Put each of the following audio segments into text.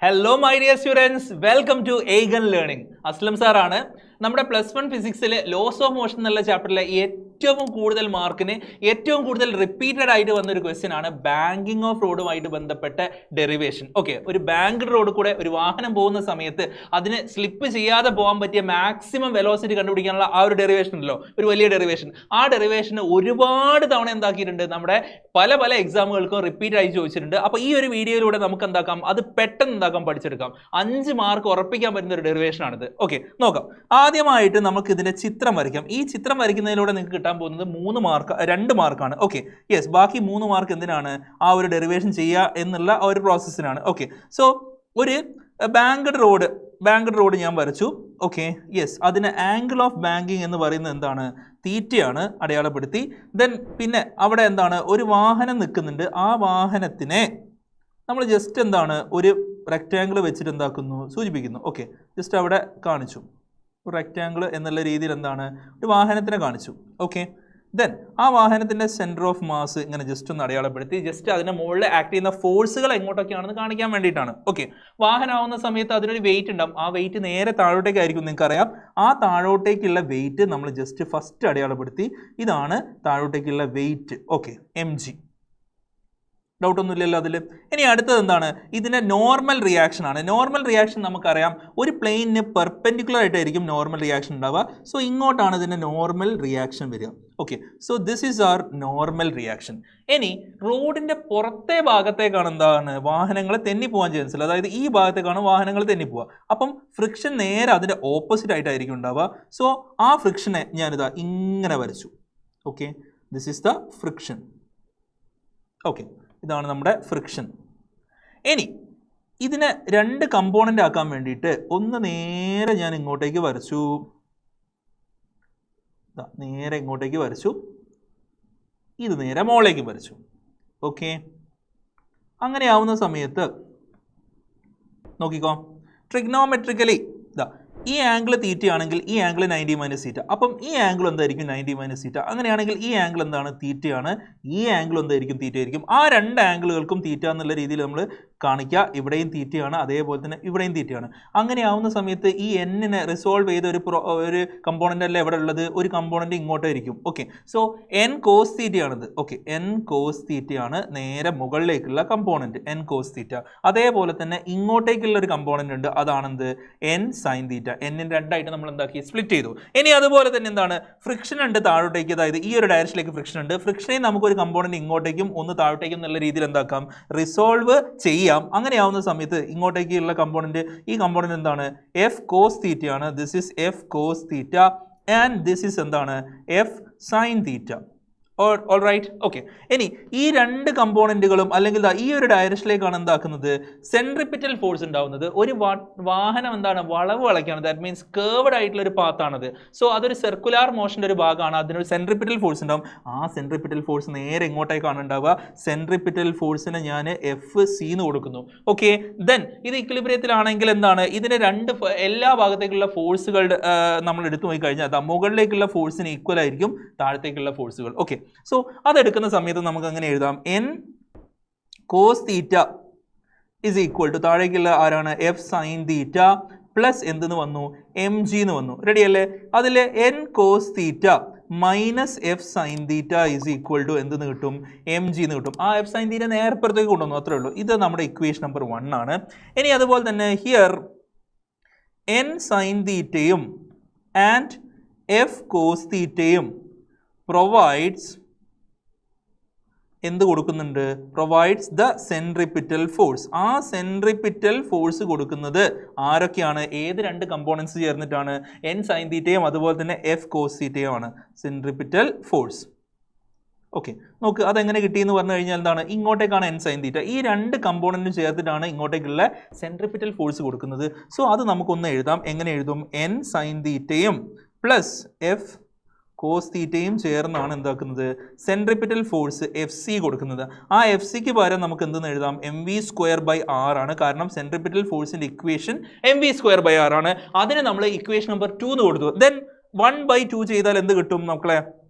Hello my dear students, welcome to Eigen Learning. Aslam sir ആണ് നമ്മുടെ +1 ഫിസിക്സിലെ loss of motion എന്നുള്ള ചാപ്റ്ററിലെ ഏറ്റവും കൂടുതൽ മാർക്കിന് ഏറ്റവും കൂടുതൽ റിപ്പീറ്റഡ് ആയിട്ട് വന്ന ഒരു ക്വസ്റ്റ്യൻ ആണ് ബാങ്കിങ് ഓഫ് റോഡുമായിട്ട് ബന്ധപ്പെട്ട ഡെറിവേഷൻ. ഓക്കെ, ഒരു ബാങ്ക് റോഡ് കൂടെ ഒരു വാഹനം പോകുന്ന സമയത്ത് അതിന് സ്ലിപ്പ് ചെയ്യാതെ പോകാൻ പറ്റിയ മാക്സിമം വെലോസിറ്റി കണ്ടുപിടിക്കാനുള്ള ആ ഒരു ഡെറിവേഷൻ ഉണ്ടല്ലോ, ഒരു വലിയ ഡെറിവേഷൻ. ആ ഡെറിവേഷൻ ഒരുപാട് തവണ എന്താക്കിയിട്ടുണ്ട്, നമ്മുടെ പല എക്സാമുകൾക്കും റിപ്പീറ്റ് ആയി ചോദിച്ചിട്ടുണ്ട്. അപ്പോൾ ഈ ഒരു വീഡിയോയിലൂടെ നമുക്ക് എന്താക്കാം, അത് പെട്ടെന്ന് എന്താക്കാം പഠിച്ചെടുക്കാം. 5 മാർക്ക് ഉറപ്പിക്കാൻ പറ്റുന്ന ഒരു ഡെറിവേഷൻ ആണിത്. ഓക്കെ, നോക്കാം. ആദ്യമായിട്ട് നമുക്ക് ഇതിന്റെ ചിത്രം വരയ്ക്കാം. ഈ ചിത്രം വരയ്ക്കുന്നതിലൂടെ നിങ്ങൾക്ക് കിട്ടാൻ പോകുന്നത് 2 മാർക്കാണ്. ഓക്കെ, യെസ്, ബാക്കി 3 മാർക്ക് എന്തിനാണ്, ആ ഒരു ഡെറിവേഷൻ ചെയ്യുക എന്നുള്ള ആ ഒരു പ്രോസസ്സിനാണ്. ഓക്കെ, സോ ഒരു ബാങ്ക്ഡ് റോഡ് ഞാൻ വരച്ചു. ഓക്കെ, യെസ്, അതിന് ആംഗിൾ ഓഫ് ബാങ്കിങ് എന്ന് പറയുന്നത് എന്താണ്, തീറ്റയാണ്, അടയാളപ്പെടുത്തി. ദെൻ പിന്നെ അവിടെ എന്താണ്, ഒരു വാഹനം നിൽക്കുന്നുണ്ട്. ആ വാഹനത്തിനെ നമ്മൾ ജസ്റ്റ് എന്താണ്, ഒരു റെക്റ്റാങ്കിൾ വെച്ചിട്ട് എന്താക്കുന്നു, സൂചിപ്പിക്കുന്നു. ഓക്കെ, ജസ്റ്റ് അവിടെ കാണിച്ചു, ഒരു റെക്റ്റാങ്കിൾ എന്നുള്ള രീതിയിൽ എന്താണ്, ഒരു വാഹനത്തിനെ കാണിച്ചു. ഓക്കെ, ദെൻ ആ വാഹനത്തിൻ്റെ സെൻറ്റർ ഓഫ് മാസ് ഇങ്ങനെ ജസ്റ്റ് ഒന്ന് അടയാളപ്പെടുത്തി, ജസ്റ്റ് അതിൻ്റെ മുകളിൽ ആക്ട് ചെയ്യുന്ന ഫോഴ്സുകൾ എങ്ങോട്ടൊക്കെയാണെന്ന് കാണിക്കാൻ വേണ്ടിയിട്ടാണ്. ഓക്കെ, വാഹനമാവുന്ന സമയത്ത് അതിനൊരു വെയിറ്റ് ഉണ്ടാവും. ആ വെയിറ്റ് നേരെ താഴോട്ടേക്കായിരിക്കും, നിങ്ങൾക്കറിയാം. ആ താഴോട്ടേക്കുള്ള വെയിറ്റ് നമ്മൾ ജസ്റ്റ് ഫസ്റ്റ് അടയാളപ്പെടുത്തി. ഇതാണ് താഴോട്ടേക്കുള്ള വെയിറ്റ്. Okay, mg. ഡൗട്ട് ഒന്നുമില്ലല്ലോ അതിൽ. ഇനി അടുത്തത് എന്താണ്, ഇതിൻ്റെ നോർമൽ റിയാക്ഷൻ ആണ്. നോർമൽ റിയാക്ഷൻ നമുക്കറിയാം, ഒരു പ്ലെയിനിന് പെർപെൻഡിക്കുലർ ആയിട്ടായിരിക്കും നോർമൽ റിയാക്ഷൻ ഉണ്ടാവുക. സോ ഇങ്ങോട്ടാണ് ഇതിൻ്റെ നോർമൽ റിയാക്ഷൻ വരിക. Okay, so this is our normal reaction. ഇനി റോഡിൻ്റെ പുറത്തെ ഭാഗത്തേക്കാണ് എന്താണ്, വാഹനങ്ങൾ തെന്നിപ്പോകാൻ ചാൻസ് ഉള്ളത്. അതായത് ഈ ഭാഗത്തേക്കാണ് വാഹനങ്ങൾ തെന്നിപ്പോവുക. അപ്പം ഫ്രിക്ഷൻ നേരെ അതിൻ്റെ ഓപ്പോസിറ്റ് ആയിട്ടായിരിക്കും ഉണ്ടാവുക. സോ ആ ഫ്രിക്ഷനെ ഞാനിതാ ഇങ്ങനെ വരച്ചു. Okay, this is the friction. Okay, ഇതാണ് നമ്മുടെ ഫ്രിക്ഷൻ. ഇനി ഇതിനെ 2 കമ്പോണൻ്റ് ആക്കാൻ വേണ്ടിയിട്ട് ഒന്ന് നേരെ ഞാൻ ഇങ്ങോട്ടേക്ക് വരച്ചു. നേരെ ഇങ്ങോട്ടേക്ക് വരച്ചു, ഇത് നേരെ മുകളിലേക്ക് വരച്ചു. ഓക്കെ, അങ്ങനെ ആവുന്ന സമയത്ത് നോക്കിക്കോ, ട്രിഗ്നോമെട്രിക്കലി ഈ ആംഗിൾ തീറ്റയാണെങ്കിൽ ഈ ആംഗിൾ 90 മൈനസ് തീറ്റ. അപ്പം ഈ ആംഗിൾ എന്തായിരിക്കും, 90 മൈനസ് തീറ്റ. അങ്ങനെയാണെങ്കിൽ ഈ ആംഗിൾ എന്താണ്, തീറ്റയാണ്. ഈ ആംഗിൾ എന്തായിരിക്കും, തീറ്റ ആയിരിക്കും. ആ 2 ആംഗിളുകൾക്കും തീറ്റ എന്നുള്ള രീതിയിൽ നമ്മൾ കാണിക്കുക. ഇവിടെയും തീറ്റയാണ്, അതേപോലെ തന്നെ ഇവിടെയും തീറ്റയാണ്. അങ്ങനെ ആവുന്ന സമയത്ത് ഈ എന്നിനെ റിസോൾവ് ചെയ്ത ഒരു കമ്പോണൻ്റ് അല്ല ഇവിടെ ഉള്ളത്, ഒരു കമ്പോണൻ്റ് ഇങ്ങോട്ടായിരിക്കും. ഓക്കെ, സോ എൻ കോസ് തീറ്റയാണിത്. ഓക്കെ, എൻ കോസ് തീറ്റയാണ് നേരെ മുകളിലേക്കുള്ള കമ്പോണൻറ്റ്, എൻ കോസ് തീറ്റ. അതേപോലെ തന്നെ ഇങ്ങോട്ടേക്കുള്ള ഒരു കമ്പോണൻ്റ് ഉണ്ട്, അതാണെന്ത്, എൻ സൈൻ തീറ്റ. എന്നിന് 2 ആയിട്ട് നമ്മൾ എന്താക്കി, സ്പ്ലിറ്റ് ചെയ്തു. ഇനി അതുപോലെ തന്നെ എന്താണ്, ഫ്രിക്ഷൻ ഉണ്ട് താഴോട്ടേക്ക്, അതായത് ഈ ഒരു ഡയറക്ഷനിലേക്ക് ഫ്രിക്ഷൻ ഉണ്ട്. ഫ്രിക്ഷനെ നമുക്കൊരു കമ്പോണൻ്റ് ഇങ്ങോട്ടേക്കും ഒന്ന് താഴോട്ടേക്കും എന്നുള്ള രീതിയിൽ എന്താക്കാം, റിസോൾവ് ചെയ്യാം. അങ്ങനെയാവുന്ന സമയത്ത് ഇങ്ങോട്ടേക്കുള്ള കമ്പോണന്റ്, ഈ കമ്പോണന്റ് എന്താണ്, എഫ് കോസ് തീറ്റയാണ്. This is F cos theta and this is എന്താണ്, F sine theta. All right. Okay, ഇനി ഈ 2 കമ്പോണന്റുകളും അല്ലെങ്കിൽ ഈ ഒരു ഡയറക്ഷനിലേക്കാണ് എന്താക്കുന്നത്, സെൻട്രിപിറ്റൽ ഫോഴ്സ് ഉണ്ടാവുന്നത്. ഒരു വാഹനം എന്താണ്, വളവ് വളയ്ക്കാണ്. ദാറ്റ് മീൻസ് കേർവ്ഡ് ആയിട്ടുള്ള ഒരു പാത്താണത്. സോ അതൊരു സർക്കുലാർ മോഷൻ്റെ ഒരു ഭാഗമാണ്. അതിനൊരു സെൻട്രിപിറ്റൽ ഫോഴ്സ് ഉണ്ടാവും. ആ സെൻട്രിപിറ്റൽ ഫോഴ്സ് നേരെ എങ്ങോട്ടേക്കാണ് ഉണ്ടാവുക, സെൻട്രിപിറ്റൽ ഫോഴ്സിനെ ഞാൻ എഫ് സി എന്ന് കൊടുക്കുന്നു. ഓക്കെ, ദെൻ ഇത് ഇക്വിലിബ്രിയത്തിലാണെങ്കിൽ എന്താണ്, ഇതിന് എല്ലാ ഭാഗത്തേക്കുള്ള ഫോഴ്സുകളുടെ നമ്മൾ എടുത്തു പോയി കഴിഞ്ഞാൽ മുകളിലേക്കുള്ള ഫോഴ്സിന് ഈക്വൽ ആയിരിക്കും താഴത്തേക്കുള്ള ഫോഴ്സുകൾ. ഓക്കെ, സോ അതെടുക്കുന്ന സമയത്ത് നമുക്ക് അങ്ങനെ എഴുതാം, n cos theta is equal to താഴേക്കുള്ള ആരാണ്, എഫ് സൈൻ തീറ്റ പ്ലസ് എന്തെന്ന് വന്നു, എം ജി എന്ന് വന്നു. റെഡി അല്ലേ? അതിൽ n cos theta minus F sine theta is equal to എന്തെന്ന് കിട്ടും, എം ജി എന്ന് കിട്ടും. ആ എഫ് സൈൻ തീറ്റ നേരപ്പുറത്തേക്ക് കൊണ്ടുവന്നു, അത്രേ ഉള്ളൂ. ഇത് നമ്മുടെ ഇക്വേഷൻ നമ്പർ 1 ആണ്. ഇനി അതുപോലെ തന്നെ ഹിയർ എൻ സൈൻ തീറ്റയും ആൻഡ് എഫ് കോസ് തീറ്റയും പ്രൊവൈഡ്സ് എന്ത് കൊടുക്കുന്നുണ്ട്, പ്രൊവൈഡ്സ് ദ സെൻട്രിപിറ്റൽ ഫോഴ്സ്. ആ സെൻട്രിപിറ്റൽ ഫോഴ്സ് കൊടുക്കുന്നത് ആരൊക്കെയാണ്, ഏത് 2 കമ്പോണൻസ് ചേർന്നിട്ടാണ്, എൻ സൈൻ തീറ്റയും അതുപോലെ തന്നെ എഫ് കോസ് തീറ്റയും ആണ് സെൻട്രിപിറ്റൽ ഫോഴ്സ്. ഓക്കെ, നോക്ക് അതെങ്ങനെ കിട്ടിയെന്ന് പറഞ്ഞു കഴിഞ്ഞാൽ എന്താണ്, ഇങ്ങോട്ടേക്കാണ് എൻ സൈൻ തീറ്റ. ഈ 2 കമ്പോണൻറ്റും ചേർത്തിട്ടാണ് ഇങ്ങോട്ടേക്കുള്ള സെൻട്രിപിറ്റൽ ഫോഴ്സ് കൊടുക്കുന്നത്. സോ അത് നമുക്കൊന്ന് എഴുതാം. എങ്ങനെ എഴുതും, എൻ സൈൻ തീറ്റയും പ്ലസ് എഫ് കോസ് തീറ്റയും ചേർന്നാണ് എന്താക്കുന്നത്, സെൻട്രിപിറ്റൽ ഫോഴ്സ് എഫ് സി കൊടുക്കുന്നത്. ആ എഫ് സിക്ക് പകരം നമുക്ക് എന്തെന്ന് എഴുതാം, M V square by R ആണ്. കാരണം സെൻട്രിപിറ്റൽ ഫോഴ്സിൻ്റെ equation M V square by R ആണ്. അതിന് നമ്മൾ ഇക്വേഷൻ നമ്പർ 2 എന്ന് കൊടുത്തു. ദെൻ 1/2 ചെയ്താൽ എന്ത് കിട്ടും മക്കളെ,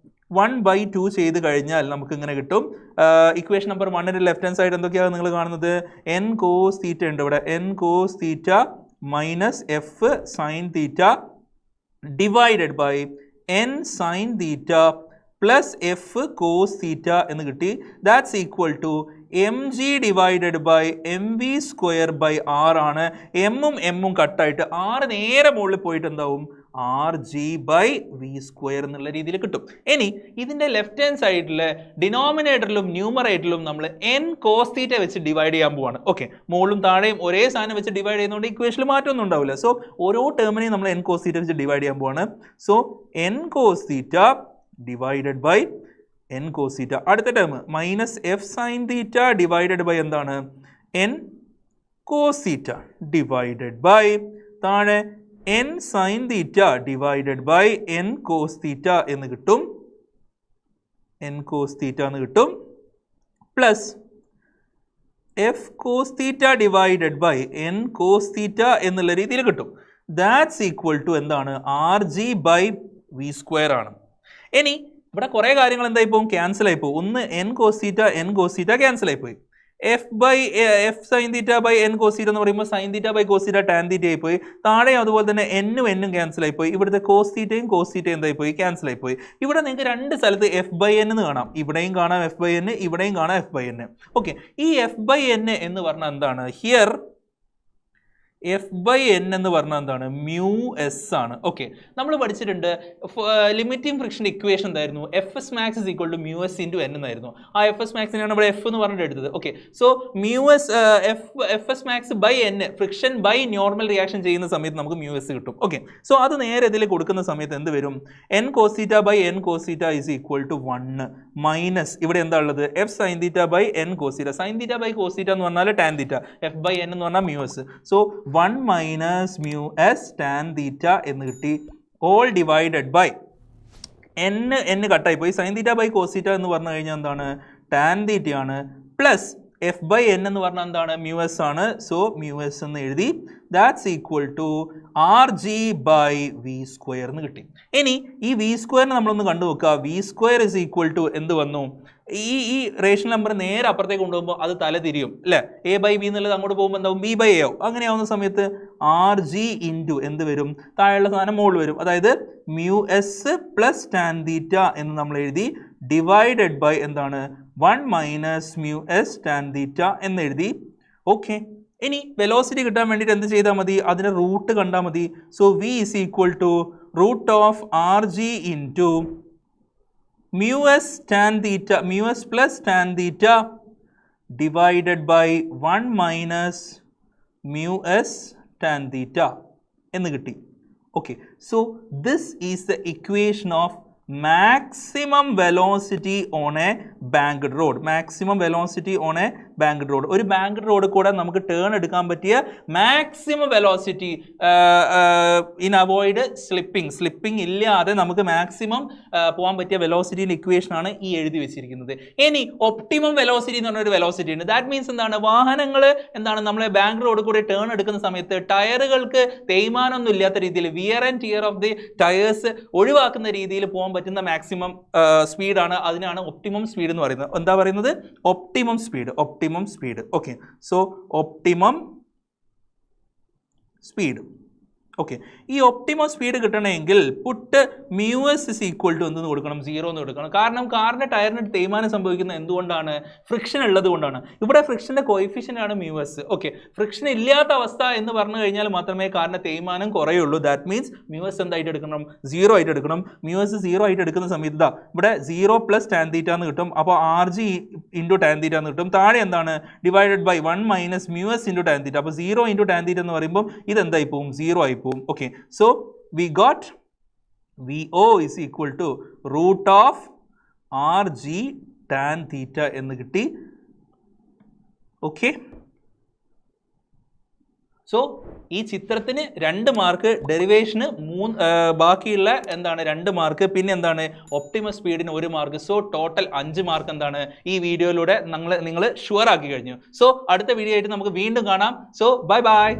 1/2 ചെയ്ത് കഴിഞ്ഞാൽ നമുക്ക് ഇങ്ങനെ കിട്ടും. ഇക്വേഷൻ നമ്പർ 1ന്റെ ലെഫ്റ്റ് ഹാൻഡ് സൈഡ് എന്തൊക്കെയാണ് നിങ്ങൾ കാണുന്നത്? n cos θ ഉണ്ട് ഇവിടെ. n cos θ minus F sine theta divided by n sine theta plus F cos theta എന്ന് കിട്ടി. That's equal to mg divided by mv² by r ആണ്. എമ്മും എമ്മും കട്ടായിട്ട് r നേരെ മുകളിൽ പോയിട്ട് എന്താവും? rg ബൈ v² എന്നുള്ള രീതിയിൽ കിട്ടും. ഇനി ഇതിൻ്റെ ലെഫ്റ്റ് ഹാൻഡ് സൈഡിൽ ഡിനോമിനേറ്ററിലും ന്യൂമറേറ്ററിലും നമ്മൾ n cos θ വെച്ച് ഡിവൈഡ് ചെയ്യാൻ പോവാണ്. ഓക്കെ, മുകളിലും താഴെയും ഒരേ സാധനം വെച്ച് ഡിവൈഡ് ചെയ്യുന്നതുകൊണ്ട് ഇക്വേഷനിൽ മാറ്റമൊന്നും ഉണ്ടാവില്ല. സോ ഓരോ ടേമിനെയും നമ്മൾ n cos θ വെച്ച് ഡിവൈഡ് ചെയ്യാൻ പോവാണ്. So n cos θ divided by n cos θ. അടുത്ത term minus F sine theta divided by എന്താണ്? n cos θ ഡിവൈഡഡ് ബൈ താഴെ n sine theta divided by n cos θ എന്ന് കിട്ടും. n cos θ എന്ന് കിട്ടും. Plus f cos θ divided by n cos θ എന്നുള്ള രീതിയിൽ കിട്ടും. ദാറ്റ്സ് ഈക്വൽ ടു എന്താണ്? rg ബൈ v² ആണ്. ഇനി ഇവിടെ കുറേ കാര്യങ്ങൾ എന്തായി പോകും? ക്യാൻസൽ ആയി പോകും. ഒന്ന് n cos θ ക്യാൻസൽ ആയി പോയി. F sine theta by n cos θ എന്ന് പറയുമ്പോൾ sine theta by cos θ tan theta ആയി പോയി. താഴെ അതുപോലെ തന്നെ എന്നും എന്നും ക്യാൻസൽ ആയി പോയി. ഇവിടുത്തെ cos θയും cos θയും എന്തായി പോയി? ക്യാൻസൽ ആയി പോയി. ഇവിടെ നിങ്ങൾക്ക് രണ്ട് സ്ഥലത്ത് f/n എന്ന് കാണാം. ഇവിടെയും കാണാം f/n, ഇവിടെയും കാണാം f/n. ഓക്കെ, ഈ f/n എന്ന് പറഞ്ഞാൽ എന്താണ്? ഹിയർ f/n എന്ന് പറഞ്ഞാൽ എന്താണ്? മ്യൂ എസ് ആണ്. ഓക്കെ, നമ്മൾ പഠിച്ചിട്ടുണ്ട് ലിമിറ്റിംഗ് ഫ്രിക്ഷൻ ഇക്വേഷൻ എന്തായിരുന്നു? F max is equal to mu s into n എന്നായിരുന്നു. ആ എഫ് മാക്സിനാണ് ഇവിടെ എഫ് എന്ന് പറഞ്ഞിട്ട് എടുത്തത്. Okay, so mu s f max by n friction by normal reaction ചെയ്യുന്ന സമയത്ത് നമുക്ക് മ്യൂ എസ് കിട്ടും. ഓക്കെ, സോ അത് നേരെ ഇതിൽ കൊടുക്കുന്ന സമയത്ത് എന്ത് വരും? n cos θ by n cos θ is equal to 1 minus ഇവിടെ എന്താ ഉള്ളത്? F sine theta by n cos θ. Sine theta by cos θ എന്ന് പറഞ്ഞാൽ tan theta, f by n എന്ന് പറഞ്ഞാൽ mu s. So 1 minus mu s tan theta എന്ന് കിട്ടി. All divided by n കട്ടായി പോയി. സൈൻ തീറ്റ ബൈ cos θ എന്ന് പറഞ്ഞു കഴിഞ്ഞാൽ എന്താണ്? ടാൻ തീറ്റയാണ്. പ്ലസ് എഫ് ബൈ n എന്ന് പറഞ്ഞാൽ എന്താണ്? മ്യൂ എസ് ആണ്. സോ മ്യൂ എസ് എന്ന് എഴുതി. That's equal to rg by v² എന്ന് കിട്ടി. ഇനി ഈ v² നമ്മളൊന്ന് കണ്ടു നോക്കുക. v² ഇസ് ഈക്വൽ ടു എന്ത് വന്നു? ഈ റേഷണൽ നമ്പർ നേരെ അപ്പുറത്തേക്ക് കൊണ്ടുപോകുമ്പോൾ അത് തല തിരിയും അല്ലേ? a ബൈ b എന്നുള്ളത് അങ്ങോട്ട് പോകുമ്പോൾ എന്താവും? b ബൈ a ആവും. അങ്ങനെയാവുന്ന സമയത്ത് rg ഇൻറ്റു എന്ത് വരും? താഴെയുള്ള സാധനം മുകളിൽ വരും. അതായത് mu s plus tan theta എന്ന് നമ്മൾ എഴുതി. ഡിവൈഡഡ് ബൈ എന്താണ്? 1 minus mu s tan theta എന്ന് എഴുതി. ഓക്കെ, ഇനി വെലോസിറ്റി കിട്ടാൻ വേണ്ടിയിട്ട് എന്ത് ചെയ്താൽ മതി? അതിൻ്റെ റൂട്ട് കണ്ടാൽ മതി. So v is equal to root of rg into mu s tan theta, mu s plus tan theta divided by 1 minus mu s tan theta എന്ന് കിട്ടി. Okay, so this is the equation of maximum velocity on a banked road. maximum velocity on a banked road. ഒരു banked road കൂടെ നമുക്ക് turn എടുക്കാൻ പറ്റിയ maximum velocity in avoid slipping ഇല്ലാതെ നമുക്ക് maximum പോകാൻ പറ്റിയ വെലോസിറ്റിൻ്റെ ഇക്വേഷൻ ആണ് ഈ എഴുതി വെച്ചിരിക്കുന്നത്. ഇനി ഒപ്റ്റിമം വെലോസിറ്റി എന്ന് പറഞ്ഞൊരു വെലോസിറ്റി ഉണ്ട്. ദാറ്റ് മീൻസ് എന്താണ്? വാഹനങ്ങൾ എന്താണ് നമ്മളെ ബാങ്ക് റോഡ് കൂടെ ടേൺ എടുക്കുന്ന സമയത്ത് ടയറുകൾക്ക് തേയ്മാനൊന്നും ഇല്ലാത്ത രീതിയിൽ wear and tear of the tyres ഒഴിവാക്കുന്ന രീതിയിൽ പോകാൻ പറ്റുന്ന മാക്സിമം സ്പീഡാണ്. അതിനാണ് ഒപ്റ്റിമം സ്പീഡ് എന്ന് പറയുന്നത്. എന്താ പറയുന്നത്? Optimum speed. Okay, so optimum speed. Okay, ഈ ഒപ്റ്റിമം സ്പീഡ് കിട്ടണമെങ്കിൽ put mu s is equal to എന്തെന്ന് കൊടുക്കണം? 0 എന്ന് കൊടുക്കണം. കാരണം കാറിൻ്റെ ടയറിന് തേയ്മാനം സംഭവിക്കുന്നത് എന്തുകൊണ്ടാണ്? ഫ്രിക്ഷൻ ഉള്ളത് കൊണ്ടാണ്. ഇവിടെ ഫ്രിക്ഷൻ്റെ കോയിഫിഷ്യൻ്റ് ആണ് മ്യൂ എസ്. ഓക്കെ, ഫ്രിക്ഷൻ ഇല്ലാത്ത അവസ്ഥ എന്ന് പറഞ്ഞു കഴിഞ്ഞാൽ മാത്രമേ കാറിൻ്റെ തേയ്മാനം കുറയുള്ളൂ. ദാറ്റ് മീൻസ് മ്യൂ എസ് എന്തായിട്ട് എടുക്കണം? 0 ആയിട്ട് എടുക്കണം. മ്യൂ എസ് 0 ആയിട്ട് എടുക്കുന്ന സമയത്ത് ഇതാ ഇവിടെ 0 പ്ലസ് ടാൻ തീറ്റ എന്ന് കിട്ടും. അപ്പോൾ rg ഇൻറ്റു ടാൻ തീറ്റ എന്ന് കിട്ടും. താഴെ എന്താണ്? Divided by 1 minus mu s into tan theta. അപ്പോൾ 0 ഇൻറ്റു ടാൻ തീറ്റ എന്ന് പറയുമ്പോൾ ഇതെന്തായി പോകും? 0 ആയി പോകും. Okay, so we got VO is equal to root of rg tan theta എന്ന് കിട്ടി. ഓക്കെ, സോ ഈ ചിത്രത്തിന് 2 മാർക്ക്, ഡെറിവേഷന് ബാക്കിയുള്ള എന്താണ് 2 മാർക്ക്, പിന്നെ എന്താണ് ഒപ്റ്റിമം സ്പീഡിന് 1 മാർക്ക്. സോ ടോട്ടൽ 5 മാർക്ക് എന്താണ് ഈ വീഡിയോയിലൂടെ നിങ്ങൾ ഷുവർ ആക്കി കഴിഞ്ഞു. സോ അടുത്ത വീഡിയോ ആയിട്ട് നമുക്ക് വീണ്ടും കാണാം. So bye bye.